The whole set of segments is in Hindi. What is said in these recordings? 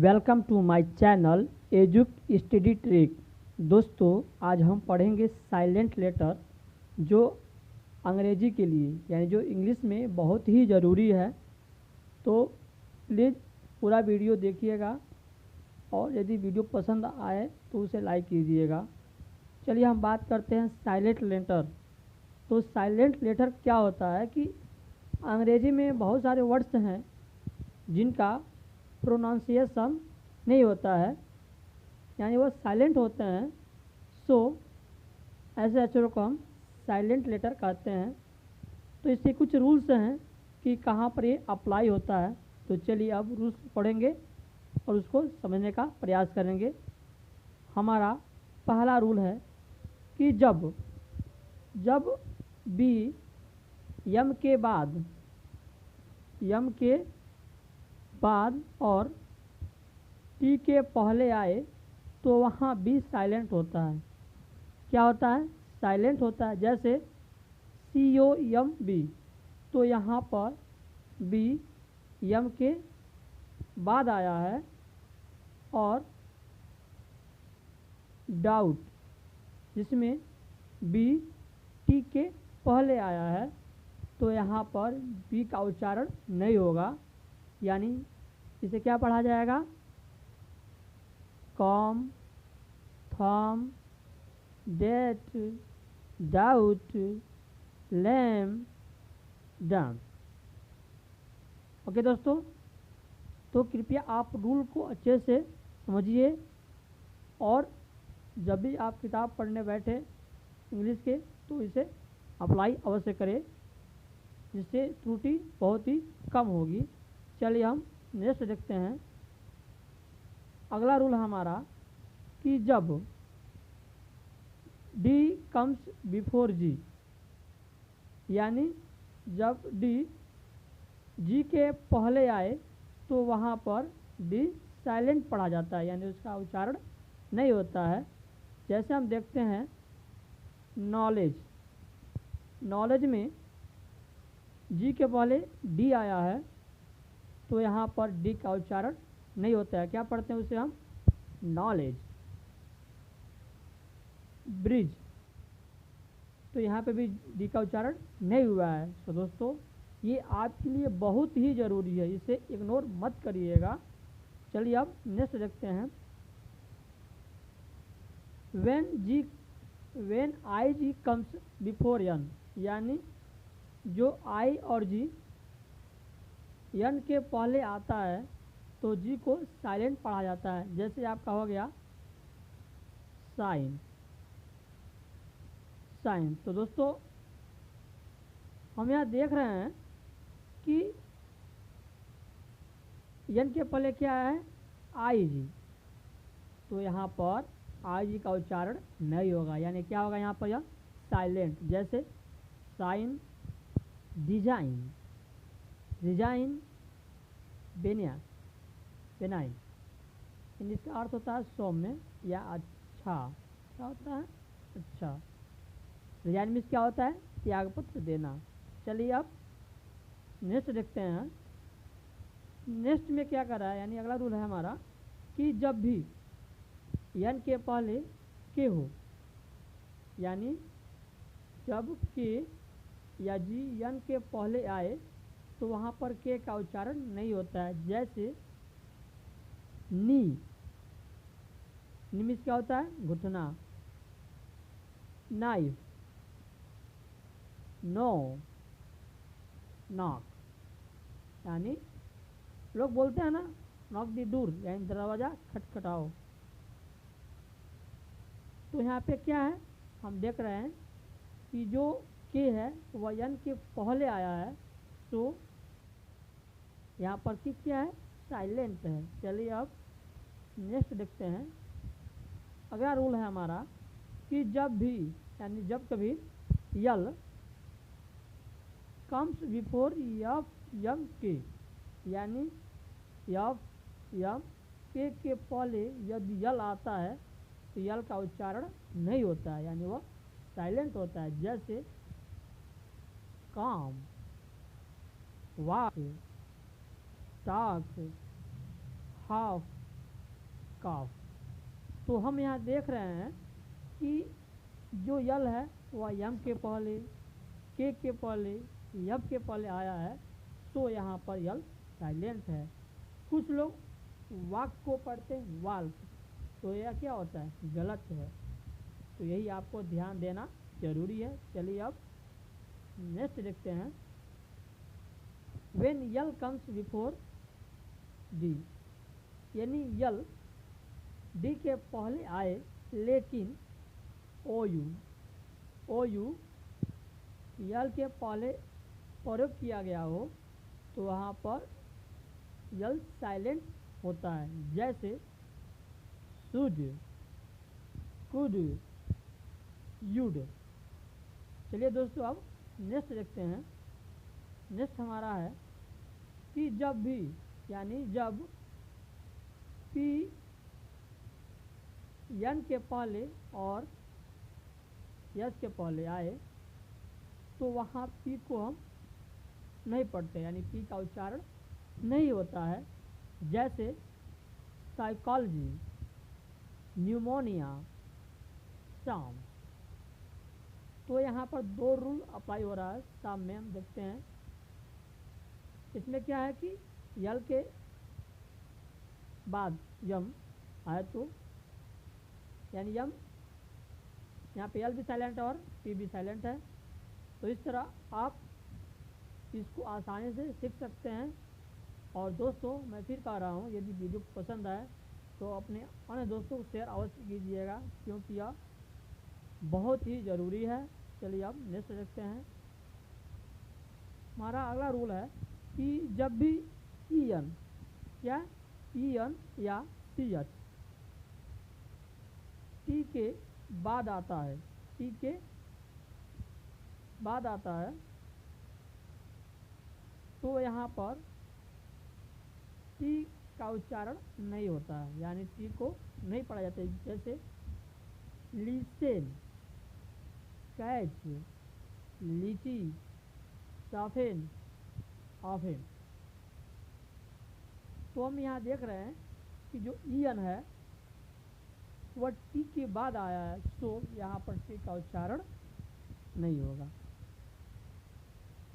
Welcome to my channel educ study trick. दोस्तों, आज हम पढ़ेंगे साइलेंट लेटर, जो अंग्रेजी के लिए यानी जो इंग्लिश में बहुत ही ज़रूरी है। तो प्लीज़ पूरा वीडियो देखिएगा और यदि वीडियो पसंद आए तो उसे लाइक कीजिएगा। चलिए हम बात करते हैं साइलेंट लेटर। तो साइलेंट लेटर क्या होता है कि अंग्रेजी में बहुत सारे वर्ड्स हैं जिनका प्रोनाउंसिएशन नहीं होता है, यानी वो साइलेंट होते हैं। सो ऐसे अक्षरों को हम साइलेंट लेटर कहते हैं। तो इसके कुछ रूल्स हैं कि कहाँ पर ये अप्लाई होता है। तो चलिए अब रूल्स पढ़ेंगे और उसको समझने का प्रयास करेंगे। हमारा पहला रूल है कि जब बी यम के बाद और टी के पहले आए तो वहाँ बी साइलेंट होता है। क्या होता है? साइलेंट होता है। जैसे COMB, तो यहाँ पर बी यम के बाद आया है, और डाउट जिसमें बी टी के पहले आया है तो यहाँ पर बी का उच्चारण नहीं होगा, यानी इसे क्या पढ़ा जाएगा? कॉम, थॉम, डेट, डाउट, लैम, डम। ओके दोस्तों, तो कृपया आप रूल को अच्छे से समझिए और जब भी आप किताब पढ़ने बैठे इंग्लिश के तो इसे अप्लाई अवश्य करें, जिससे त्रुटि बहुत ही कम होगी। चलिए हम नेक्स्ट देखते हैं। अगला रूल हमारा कि जब डी कम्स बिफोर जी, यानी जब डी जी के पहले आए तो वहाँ पर डी साइलेंट पढ़ा जाता है, यानी उसका उच्चारण नहीं होता है। जैसे हम देखते हैं नॉलेज में जी के पहले डी आया है तो यहाँ पर डी का उच्चारण नहीं होता है। क्या पढ़ते हैं उसे हम? नॉलेज। ब्रिज, तो यहाँ पे भी डी का उच्चारण नहीं हुआ है। तो दोस्तों, ये आपके लिए बहुत ही ज़रूरी है, इसे इग्नोर मत करिएगा। चलिए अब नेक्स्ट देखते हैं। When I G comes before N, यानी जो आई और जी एन के पहले आता है तो जी को साइलेंट पढ़ा जाता है। जैसे आपका हो गया साइन। तो दोस्तों, हम यहाँ देख रहे हैं कि एन के पहले क्या है? आई जी, तो यहाँ पर आई जी का उच्चारण नहीं होगा, यानी क्या होगा यहाँ पर? यह साइलेंट। जैसे साइन, डिजाइन, बेनाइन। इसका अर्थ होता है सौम्य या अच्छा। क्या होता है? अच्छा। डिजाइन में क्या होता है? त्यागपत्र देना। चलिए अब नेक्स्ट देखते हैं। नेक्स्ट में क्या कर रहा है, यानी अगला रूल है हमारा कि जब भी एन के पहले के हो, यानी जब के या जी एन के पहले आए तो वहाँ पर के का उच्चारण नहीं होता है। जैसे नी में क्या होता है? घुटना। नाइफ, नॉक, यानी लोग बोलते हैं ना, नॉक दी डोर, यानी दरवाज़ा खटखटाओ। तो यहाँ पे क्या है, हम देख रहे हैं कि जो के है वह एन के पहले आया है, तो यहाँ पर क्या है? साइलेंट है। चलिए अब नेक्स्ट देखते हैं। अगला रूल है हमारा कि जब भी, यानी जब कभी यल कम्स बिफोर यम के, यानी यम के पहले यदि यल आता है तो यल का उच्चारण नहीं होता है, यानी वह साइलेंट होता है। जैसे काम, वाक, टाक, हाफ, काफ। तो हम यहाँ देख रहे हैं कि जो यल है वह यम के पहले, के पहले, यब के पहले आया है, तो यहाँ पर यल साइलेंट है। कुछ लोग वाक को पढ़ते हैं वाल्क, तो यह क्या होता है, गलत है। तो यही आपको ध्यान देना जरूरी है। चलिए अब नेक्स्ट देखते हैं। When L comes before D, यानी यल डी के पहले आए लेकिन ओ यू यल के पहले प्रयोग किया गया हो, तो वहाँ पर यल साइलेंट होता है। जैसे शुड, कुड, यूड। चलिए दोस्तों अब नेक्स्ट देखते हैं। नेक्स्ट हमारा है कि जब भी, यानी जब पी यन के पहले और यस के पहले आए, तो वहाँ पी को हम नहीं पढ़ते, यानी पी का उच्चारण नहीं होता है। जैसे साइकोलॉजी, न्यूमोनिया, शाम। तो यहाँ पर दो रूल अप्लाई हो रहा है शाम में, हम देखते हैं। इसमें क्या है कि यल के बाद यम आए तो, यानी यम, यहाँ पे यल भी साइलेंट है और पी भी साइलेंट है। तो इस तरह आप इसको आसानी से सीख सकते हैं। और दोस्तों मैं फिर कह रहा हूँ, यदि वीडियो पसंद आए तो अपने अन्य दोस्तों को शेयर अवश्य कीजिएगा, क्योंकि यह बहुत ही ज़रूरी है। चलिए अब नेक्स्ट देखते हैं। हमारा अगला रूल है कि जब भी ई एन या सी एच टी के बाद आता है, टी के बाद आता है, तो यहाँ पर टी का उच्चारण नहीं होता है, यानी टी को नहीं पढ़ा जाता है। जैसे लिसेन, कैच, लीची, साफेन, आफेन। तो हम यहाँ देख रहे हैं कि जो ईएन है वह टी के बाद आया है, सो यहाँ पर टी का उच्चारण नहीं होगा।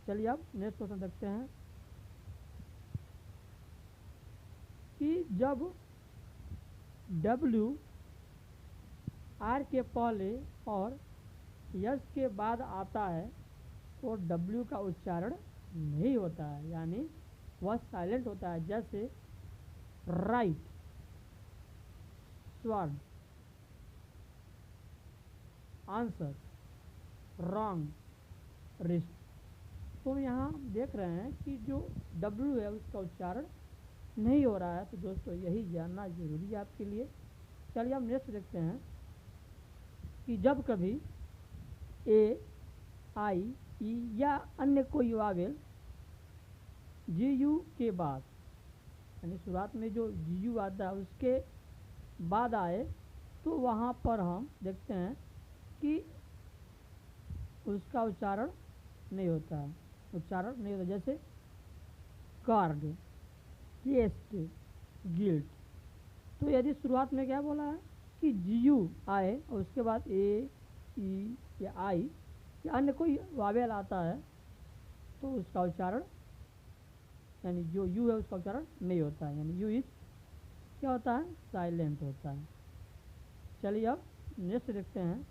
चलिए अब नेक्स्ट क्वेश्चन देखते हैं कि जब डब्ल्यू आर के पहले और यस के बाद आता है, तो डब्ल्यू का उच्चारण नहीं होता है, यानी वह साइलेंट होता है। जैसे right, sword, answer, wrong, wrist. तो यहाँ देख रहे हैं कि जो डब्ल्यू है उसका उच्चारण नहीं हो रहा है। तो दोस्तों यही जानना जरूरी है आपके लिए। चलिए हम नेक्स्ट देखते हैं कि जब कभी ए, आई, ई या अन्य कोई वावेल जी यू के बाद, यानी शुरुआत में जो जी यू आता है उसके बाद आए, तो वहाँ पर हम देखते हैं कि उसका उच्चारण नहीं होता है, उच्चारण नहीं होता। जैसे कार्ड, टेस्ट, गिल्ट। तो यदि शुरुआत में क्या बोला है कि जी यू आए और उसके बाद ए, ई या आई या अन्य कोई वावेल आता है, तो उसका उच्चारण, यानी जो यू है उसका उच्चारण नहीं होता है, यानी यू इज क्या होता है, साइलेंट होता है। चलिए अब नेक्स्ट देखते हैं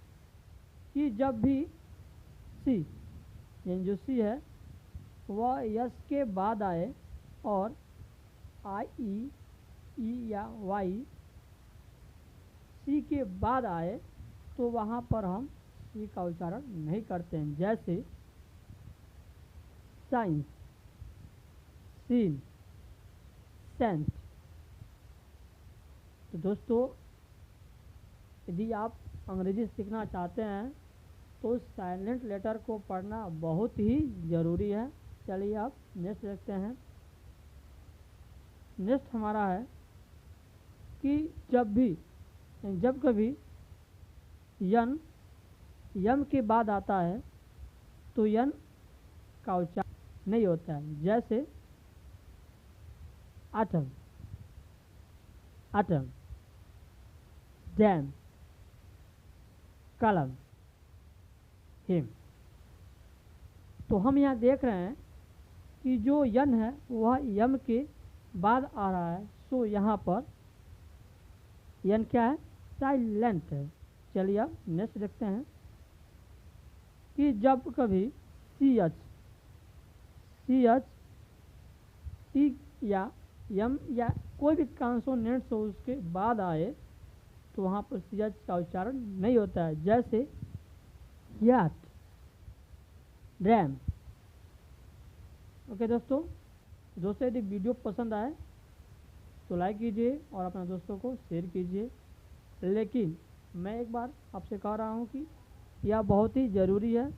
कि जब भी सी, यानी जो सी है वह यस के बाद आए और आई, ई या वाई सी के बाद आए, तो वहाँ पर हम सी का उच्चारण नहीं करते हैं। जैसे साइंस, सीन, सेंस। तो दोस्तों यदि आप अंग्रेजी सीखना चाहते हैं तो साइलेंट लेटर को पढ़ना बहुत ही ज़रूरी है। चलिए आप नेक्स्ट देखते हैं। नेक्स्ट हमारा है कि जब कभी यन यम के बाद आता है, तो यन का उच्चारण नहीं होता है। जैसे आटम, then column him। तो हम यहाँ देख रहे हैं कि जो यन है वह यम के बाद आ रहा है, सो यहाँ पर यन क्या है, साइलेंट है। चलिए अब नेक्स्ट देखते हैं कि जब कभी सी एच टी या यम या कोई भी कॉन्सोनेंट्स हो उसके बाद आए तो वहाँ पर सी एच का उच्चारण नहीं होता है, जैसे याट, रैम। ओके दोस्तों यदि वीडियो पसंद आए तो लाइक कीजिए और अपने दोस्तों को शेयर कीजिए। लेकिन मैं एक बार आपसे कह रहा हूँ कि यह बहुत ही ज़रूरी है।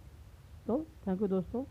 तो थैंक यू दोस्तों।